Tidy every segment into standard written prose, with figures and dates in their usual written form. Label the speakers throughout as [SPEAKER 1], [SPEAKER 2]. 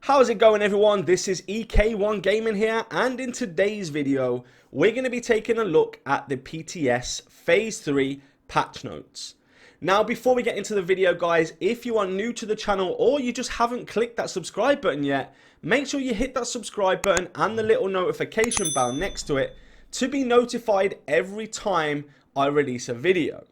[SPEAKER 1] How's it going, everyone? This is EK1 Gaming here, and in today's video we're going to be taking a look at the PTS Phase 3 patch notes. Now, before we get into the video, guys, if you are new to the channel or you just haven't clicked that subscribe button yet, make sure you hit that subscribe button and the little notification bell next to it to be notified every time I release a video.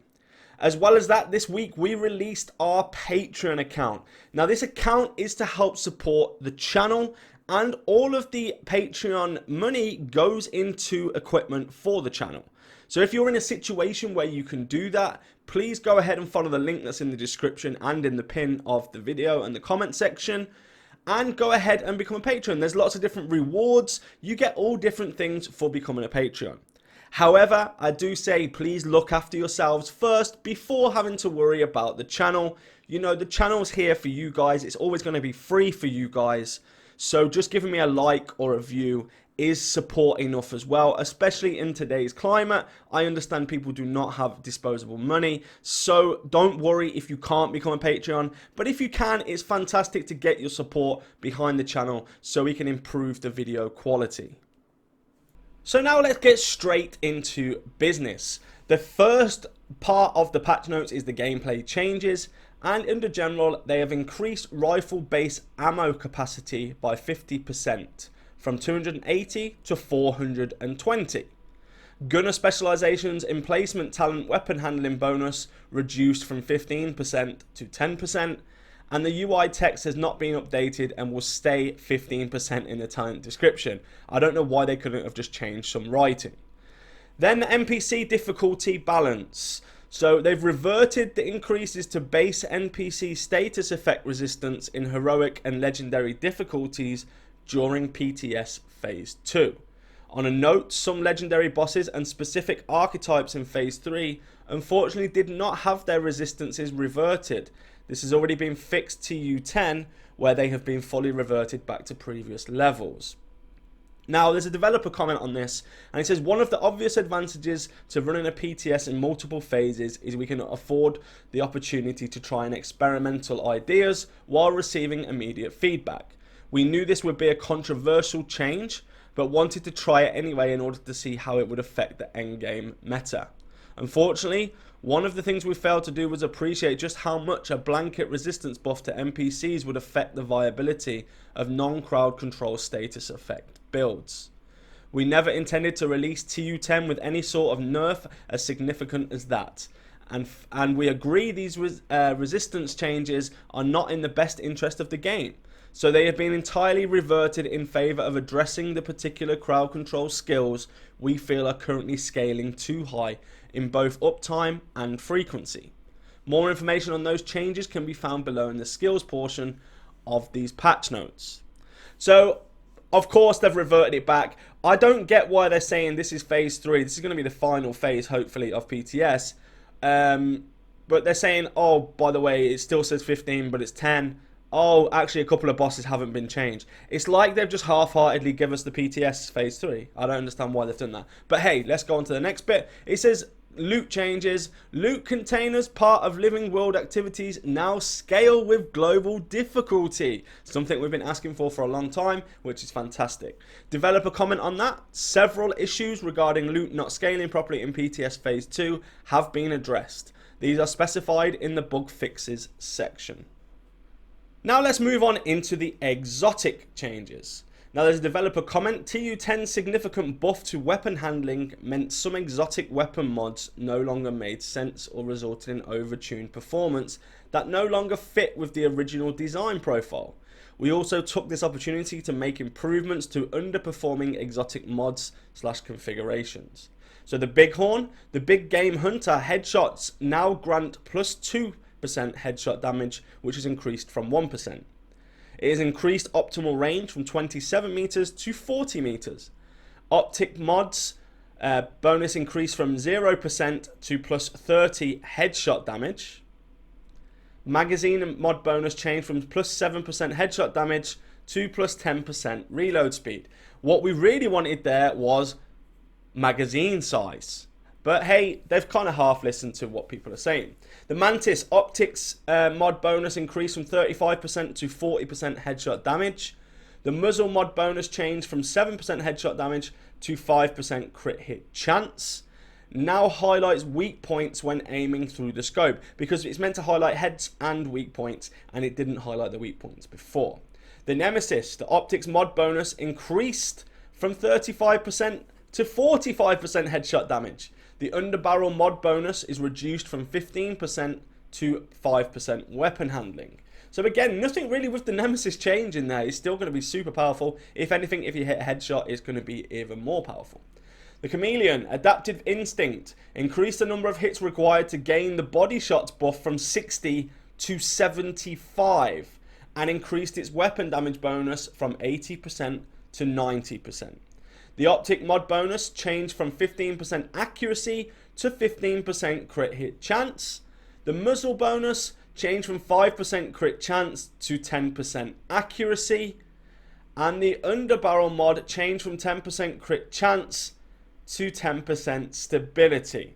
[SPEAKER 1] As well as that, this week we released our Patreon account. Now, this account is to help support the channel, and all of the Patreon money goes into equipment for the channel. So if you're in a situation where you can do that, please go ahead and follow the link that's in the description and in the pin of the video and the comment section, and go ahead and become a patron. There's lots of different rewards. You get all different things for becoming a Patreon. However, I do say please look after yourselves first before having to worry about the channel. You know, the channel's here for you guys. It's always going to be free for you guys. So just giving me a like or a view is support enough as well, especially in today's climate. I understand people do not have disposable money, so don't worry if you can't become a Patreon. But if you can, it's fantastic to get your support behind the channel so we can improve the video quality. So now let's get straight into business. The first part of the patch notes is the gameplay changes, and under general they have increased rifle base ammo capacity by 50% from 280 to 420. Gunner specializations, emplacement talent, weapon handling bonus reduced from 15% to 10%. And the UI text has not been updated and will stay 15% in the talent description. I don't know why they couldn't have just changed some writing. Then the NPC difficulty balance. So they've reverted the increases to base NPC status effect resistance in heroic and legendary difficulties during PTS Phase 2. On a note, some legendary bosses and specific archetypes in Phase 3 unfortunately did not have their resistances reverted. This has already been fixed to U10, where they have been fully reverted back to previous levels. Now, there's a developer comment on this, and it says one of the obvious advantages to running a PTS in multiple phases is we can afford the opportunity to try and experimental ideas while receiving immediate feedback. We knew this would be a controversial change, but wanted to try it anyway in order to see how it would affect the endgame meta. Unfortunately, one of the things we failed to do was appreciate just how much a blanket resistance buff to NPCs would affect the viability of non-crowd control status effect builds. We never intended to release TU10 with any sort of nerf as significant as that. And we agree these resistance changes are not in the best interest of the game. So they have been entirely reverted in favour of addressing the particular crowd control skills we feel are currently scaling too high in both uptime and frequency. More information on those changes can be found below in the skills portion of these patch notes. So, of course, they've reverted it back. I don't get why they're saying this is Phase 3. This is going to be the final phase, hopefully, of PTS. But they're saying, oh, by the way, it still says 15, but it's 10. Oh, actually, a couple of bosses haven't been changed. It's like they've just half-heartedly given us the PTS Phase 3. I don't understand why they've done that. But hey, let's go on to the next bit. It says loot changes. Loot containers, part of living world activities, now scale with global difficulty. Something we've been asking for a long time, which is fantastic. Developer comment on that. Several issues regarding loot not scaling properly in PTS Phase 2 have been addressed. These are specified in the bug fixes section. Now let's move on into the exotic changes. Now there's a developer comment. TU10's significant buff to weapon handling meant some exotic weapon mods no longer made sense or resulted in overtuned performance that no longer fit with the original design profile. We also took this opportunity to make improvements to underperforming exotic mods / configurations. So the Bighorn, the Big Game Hunter headshots now grant +2% headshot damage, which is increased from 1%. It has increased optimal range from 27 meters to 40 meters. Optic mods bonus increased from 0% to +30 headshot damage. Magazine mod bonus changed from +7% headshot damage to +10% reload speed. What we really wanted there was magazine size. But hey, they've kind of half listened to what people are saying. The Mantis optics mod bonus increased from 35% to 40% headshot damage. The muzzle mod bonus changed from 7% headshot damage to 5% crit hit chance. Now highlights weak points when aiming through the scope, because it's meant to highlight heads and weak points, and it didn't highlight the weak points before. The Nemesis, the optics mod bonus increased from 35% to 45% headshot damage. The underbarrel mod bonus is reduced from 15% to 5% weapon handling. So again, nothing really with the Nemesis change in there. It's still going to be super powerful. If anything, if you hit a headshot, it's going to be even more powerful. The Chameleon, Adaptive Instinct, increased the number of hits required to gain the body shots buff from 60 to 75, and increased its weapon damage bonus from 80% to 90%. The Optic mod bonus changed from 15% accuracy to 15% crit hit chance. The muzzle bonus changed from 5% crit chance to 10% accuracy. And the underbarrel mod changed from 10% crit chance to 10% stability.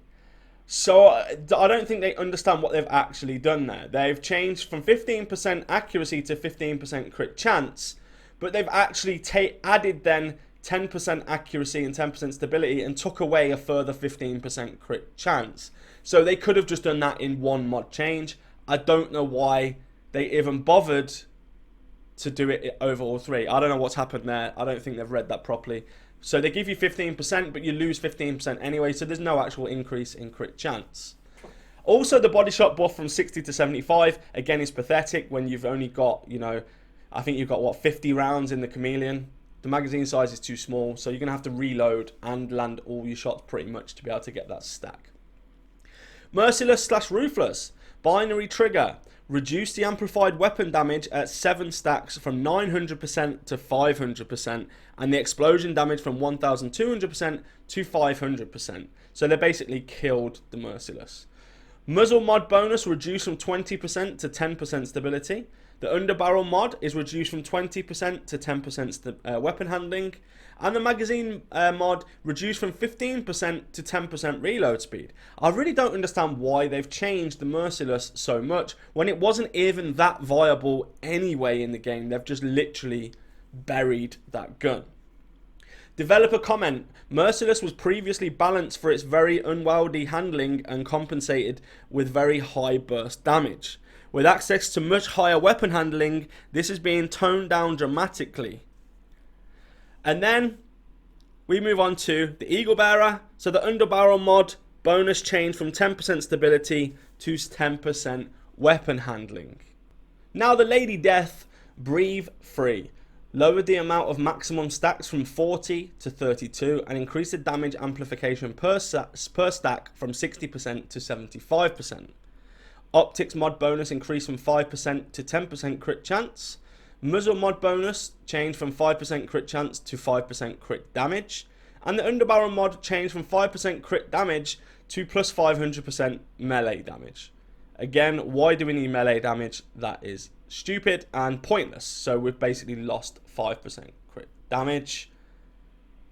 [SPEAKER 1] So I don't think they understand what they've actually done there. They've changed from 15% accuracy to 15% crit chance, but they've actually added then 10% accuracy and 10% stability and took away a further 15% crit chance. So they could have just done that in one mod change. I don't know why they even bothered to do it over all three. I don't know what's happened there. I don't think they've read that properly. So they give you 15%, but you lose 15% anyway, so there's no actual increase in crit chance. Also, the body shot buff from 60 to 75, again, is pathetic when you've only got, I think you've got, 50 rounds in the Chameleon. The magazine size is too small, so you're going to have to reload and land all your shots pretty much to be able to get that stack. Merciless/Ruthless, binary trigger, reduced the amplified weapon damage at 7 stacks from 900% to 500%, and the explosion damage from 1200% to 500%. So they basically killed the Merciless. Muzzle mod bonus reduced from 20% to 10% stability. The underbarrel mod is reduced from 20% to 10% weapon handling. And the magazine mod reduced from 15% to 10% reload speed. I really don't understand why they've changed the Merciless so much when it wasn't even that viable anyway in the game. They've just literally buried that gun. Developer comment, Merciless was previously balanced for its very unwieldy handling and compensated with very high burst damage. With access to much higher weapon handling, this is being toned down dramatically. And then we move on to the Eagle Bearer. So the underbarrel mod bonus changed from 10% stability to 10% weapon handling. Now the Lady Death, Breathe Free, lowered the amount of maximum stacks from 40 to 32 and increased the damage amplification per stack from 60% to 75%. Optics mod bonus increased from 5% to 10% crit chance. Muzzle mod bonus changed from 5% crit chance to 5% crit damage. And the underbarrel mod changed from 5% crit damage to plus 500% melee damage. Again, why do we need melee damage? That is stupid and pointless. So we've basically lost 5% crit damage.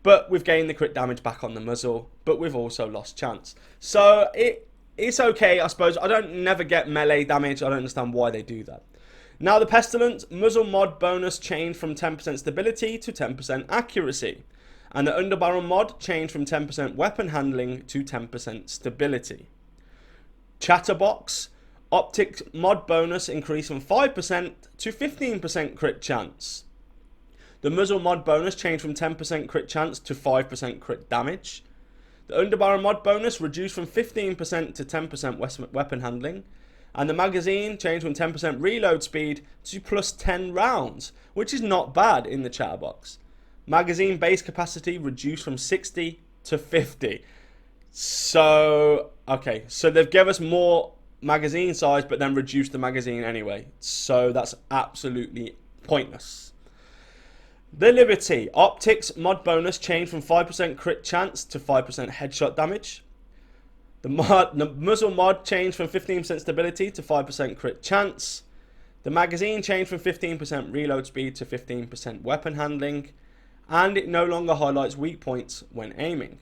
[SPEAKER 1] But we've gained the crit damage back on the muzzle. But we've also lost chance. So it's okay, I suppose. I don't never get melee damage. I don't understand why they do that. Now the Pestilence, muzzle mod bonus changed from 10% stability to 10% accuracy. And the underbarrel mod changed from 10% weapon handling to 10% stability. Chatterbox, optics mod bonus increased from 5% to 15% crit chance. The muzzle mod bonus changed from 10% crit chance to 5% crit damage. The underbarrel mod bonus reduced from 15% to 10% weapon handling. And the magazine changed from 10% reload speed to plus 10 rounds, which is not bad in the chatterbox. Magazine base capacity reduced from 60 to 50. So, okay, so they've given us more magazine size, but then reduced the magazine anyway. So that's absolutely pointless. The Liberty, optics mod bonus changed from 5% crit chance to 5% headshot damage. The muzzle mod changed from 15% stability to 5% crit chance. The magazine changed from 15% reload speed to 15% weapon handling. And it no longer highlights weak points when aiming.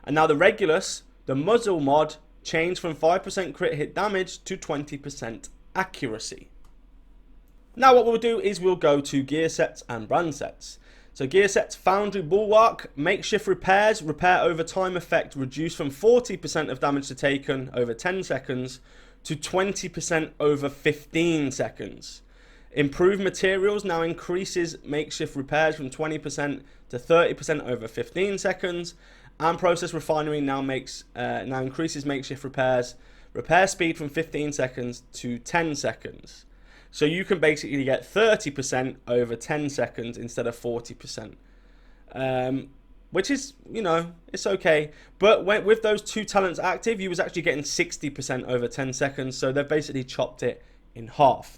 [SPEAKER 1] And now the Regulus, the muzzle mod changed from 5% crit hit damage to 20% accuracy. Now what we'll do is we'll go to gear sets and brand sets. So gear sets, Foundry Bulwark, makeshift repairs, repair over time effect reduced from 40% of damage to taken over 10 seconds to 20% over 15 seconds. Improved materials now increases makeshift repairs from 20% to 30% over 15 seconds. And process refinery now increases makeshift repair speed from 15 seconds to 10 seconds. So you can basically get 30% over 10 seconds instead of 40%. Which is, you know, it's okay. But with those two talents active, you was actually getting 60% over 10 seconds. So they've basically chopped it in half.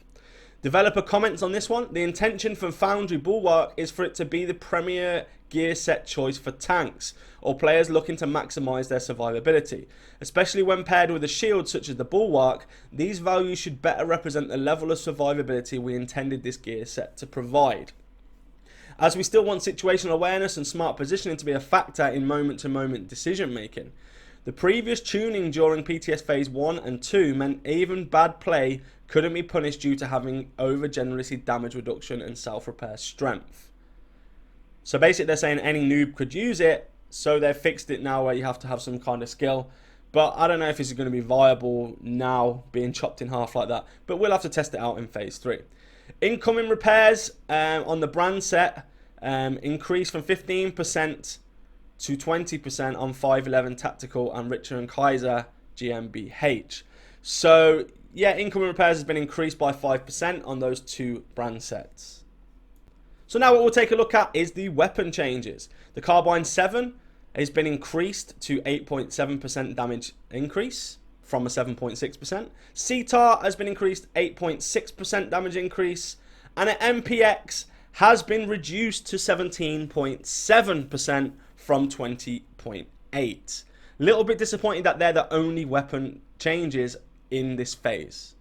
[SPEAKER 1] Developer comments on this one. The intention from Foundry Bulwark is for it to be the premier gear set choice for tanks or players looking to maximize their survivability. Especially when paired with a shield such as the Bulwark, these values should better represent the level of survivability we intended this gear set to provide. As we still want situational awareness and smart positioning to be a factor in moment-to-moment decision making. The previous tuning during PTS Phase 1 and 2 meant even bad play couldn't be punished due to having over-generously damage reduction and self-repair strength. So basically they're saying any noob could use it, so they've fixed it now where you have to have some kind of skill. But I don't know if it's going to be viable now, being chopped in half like that. But we'll have to test it out in Phase 3. Incoming repairs on the brand set increased from 15% to 20% on 511 Tactical and Richter and Kaiser GmbH. So yeah, incoming repairs has been increased by 5% on those two brand sets. So now what we'll take a look at is the weapon changes. The Carbine 7 has been increased to 8.7% damage increase from a 7.6%. CTAR has been increased 8.6% damage increase. And an MPX has been reduced to 17.7% from 20.8%. Little bit disappointing that they're the only weapon changes in this phase.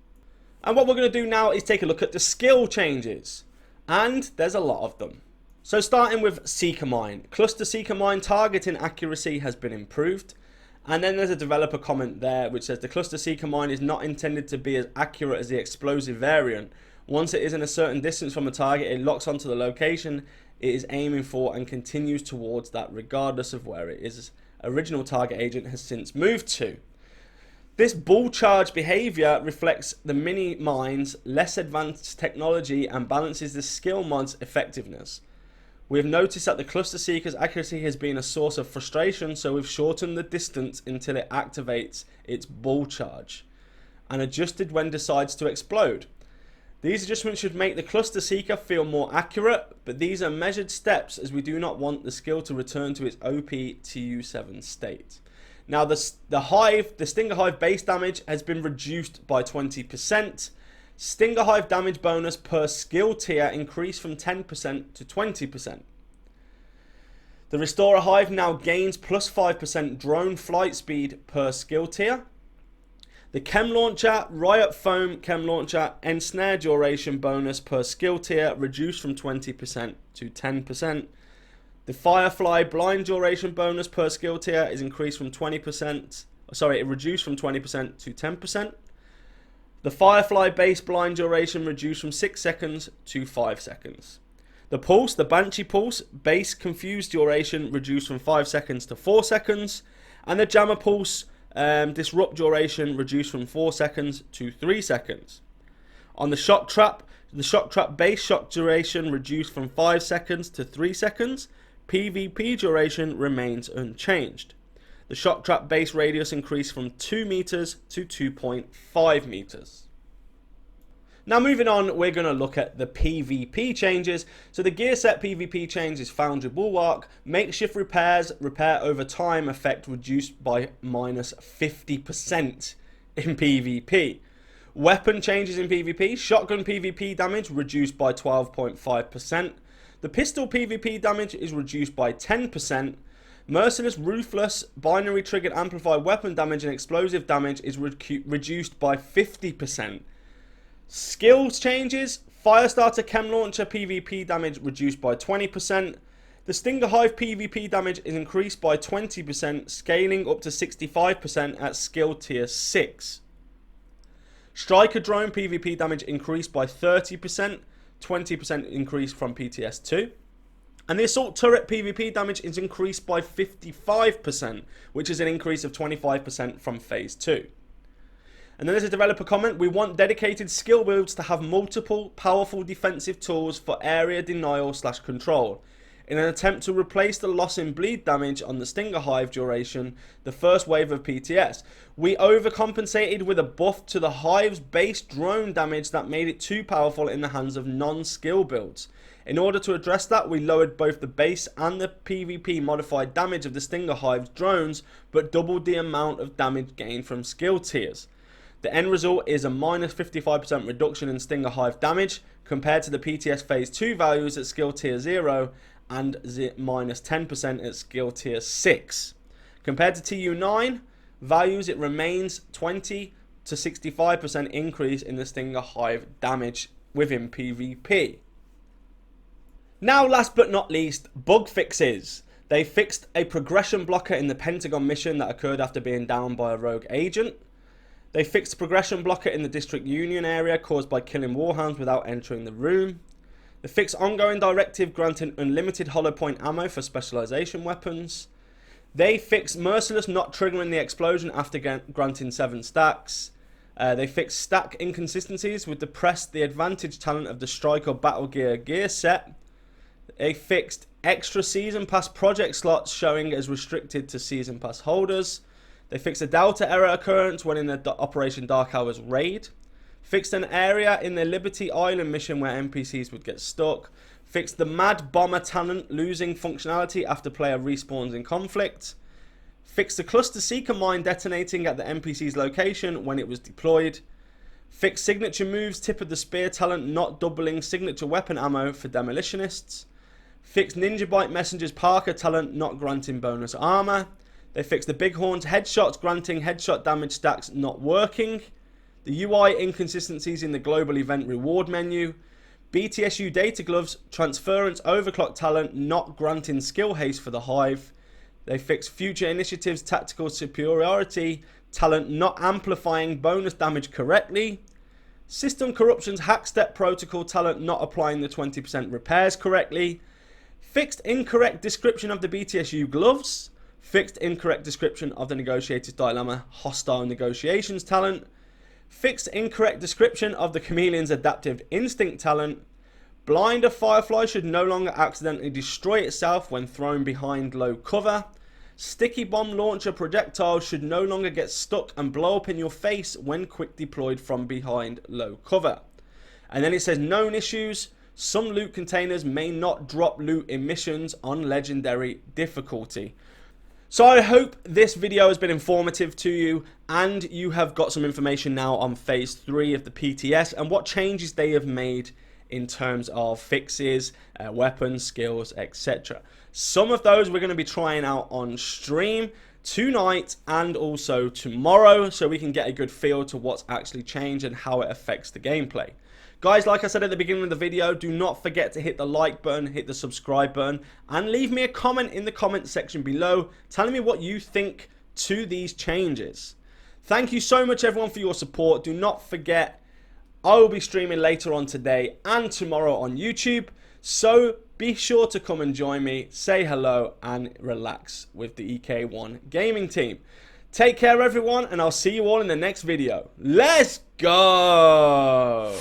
[SPEAKER 1] And what we're going to do now is take a look at the skill changes. And there's a lot of them. So starting with Seeker Mine. Cluster Seeker Mine targeting accuracy has been improved. And then there's a developer comment there which says the Cluster Seeker Mine is not intended to be as accurate as the explosive variant. Once it is in a certain distance from a target, it locks onto the location it is aiming for and continues towards that regardless of where it is. Original target agent has since moved to. This bull charge behavior reflects the mini mine's less advanced technology and balances the skill mod's effectiveness. We have noticed that the Cluster Seeker's accuracy has been a source of frustration, so we've shortened the distance until it activates its bull charge and adjusted when it decides to explode. These adjustments should make the Cluster Seeker feel more accurate, but these are measured steps as we do not want the skill to return to its OP TU7 state. Now the Stinger Hive base damage has been reduced by 20%. Stinger Hive damage bonus per skill tier increased from 10% to 20%. The Restorer Hive now gains plus 5% drone flight speed per skill tier. The Chem Launcher, Riot Foam Chem Launcher, Ensnare duration bonus per skill tier reduced from 20% to 10%. The Firefly blind duration bonus per skill tier is increased from 20%. Sorry, it reduced from 20% to 10%. The Firefly base blind duration reduced from 6 seconds to 5 seconds. The Pulse, the Banshee Pulse, base confused duration reduced from 5 seconds to 4 seconds. And the Jammer Pulse, disrupt duration reduced from 4 seconds to 3 seconds. On the Shock Trap base shock duration reduced from 5 seconds to 3 seconds. PvP duration remains unchanged. The Shock Trap base radius increased from 2 meters to 2.5 meters. Now moving on, we're going to look at the PvP changes. So the gear set PvP change is Foundry Bulwark. Makeshift repairs, repair over time effect reduced by minus 50% in PvP. Weapon changes in PvP. Shotgun PvP damage reduced by 12.5%. The pistol PvP damage is reduced by 10%. Merciless, Ruthless, Binary Triggered Amplified Weapon damage and Explosive damage is reduced by 50%. Skills changes. Firestarter Chem Launcher PvP damage reduced by 20%. The Stinger Hive PvP damage is increased by 20%, scaling up to 65% at skill tier 6. Striker drone PvP damage increased by 30%, 20% increase from PTS 2. And the assault turret PvP damage is increased by 55%, which is an increase of 25% from phase 2. And then there's a developer comment: we want dedicated skill builds to have multiple powerful defensive tools for area denial / control. In an attempt to replace the loss in bleed damage on the Stinger Hive duration, the first wave of PTS, we overcompensated with a buff to the Hive's base drone damage that made it too powerful in the hands of non-skill builds. In order to address that, we lowered both the base and the PvP modified damage of the Stinger Hive's drones, but doubled the amount of damage gained from skill tiers. The end result is a minus 55% reduction in Stinger Hive damage compared to the PTS phase 2 values at skill tier 0 and minus 10% at skill tier 6. Compared to TU9 values, it remains 20 to 65% increase in the Stinger Hive damage within PvP. Now, last but not least, bug fixes. They fixed a progression blocker in the Pentagon mission that occurred after being downed by a rogue agent. They fixed a progression blocker in the District Union area caused by killing warhounds without entering the room. They fixed ongoing directive granting unlimited hollow point ammo for specialization weapons. They fixed merciless not triggering the explosion after granting 7 stacks. They fixed stack inconsistencies with the the advantage talent of the Striker Battle gear set. They fixed extra Season Pass project slots showing as restricted to Season Pass holders. They fixed a Delta error occurrence when in the Operation Dark Hours raid. Fixed an area in the Liberty Island mission where NPCs would get stuck. Fixed the Mad Bomber talent losing functionality after player respawns in conflict. Fixed the Cluster Seeker mine detonating at the NPC's location when it was deployed. Fixed signature moves Tip of the Spear talent not doubling signature weapon ammo for demolitionists. Fixed Ninja Bite Messenger's Parker talent not granting bonus armor. They fixed the Bighorn's headshots granting headshot damage stacks not working. The UI inconsistencies in the global event reward menu. BTSU data gloves transference overclock talent not granting skill haste for the Hive. They fixed future initiatives tactical superiority talent not amplifying bonus damage correctly. System corruptions hack step protocol talent not applying the 20% repairs correctly. Fixed incorrect description of the BTSU gloves. Fixed incorrect description of the Negotiator's Dilemma hostile negotiations talent. Fixed incorrect description of the Chameleon's adaptive instinct talent. Blinder Firefly should no longer accidentally destroy itself when thrown behind low cover. Sticky bomb launcher projectiles should no longer get stuck and blow up in your face when quick deployed from behind low cover. And then it says known issues. Some loot containers may not drop loot in missions on legendary difficulty. So I hope this video has been informative to you and you have got some information now on phase 3 of the PTS and what changes they have made in terms of fixes, weapons, skills, etc. Some of those we're going to be trying out on stream tonight and also tomorrow so we can get a good feel to what's actually changed and how it affects the gameplay. Guys, like I said at the beginning of the video, do not forget to hit the like button, hit the subscribe button, and leave me a comment in the comment section below telling me what you think to these changes. Thank you so much, everyone, for your support. Do not forget, I will be streaming later on today and tomorrow on YouTube, so be sure to come and join me, say hello, and relax with the EK1 gaming team. Take care, everyone, and I'll see you all in the next video. Let's go!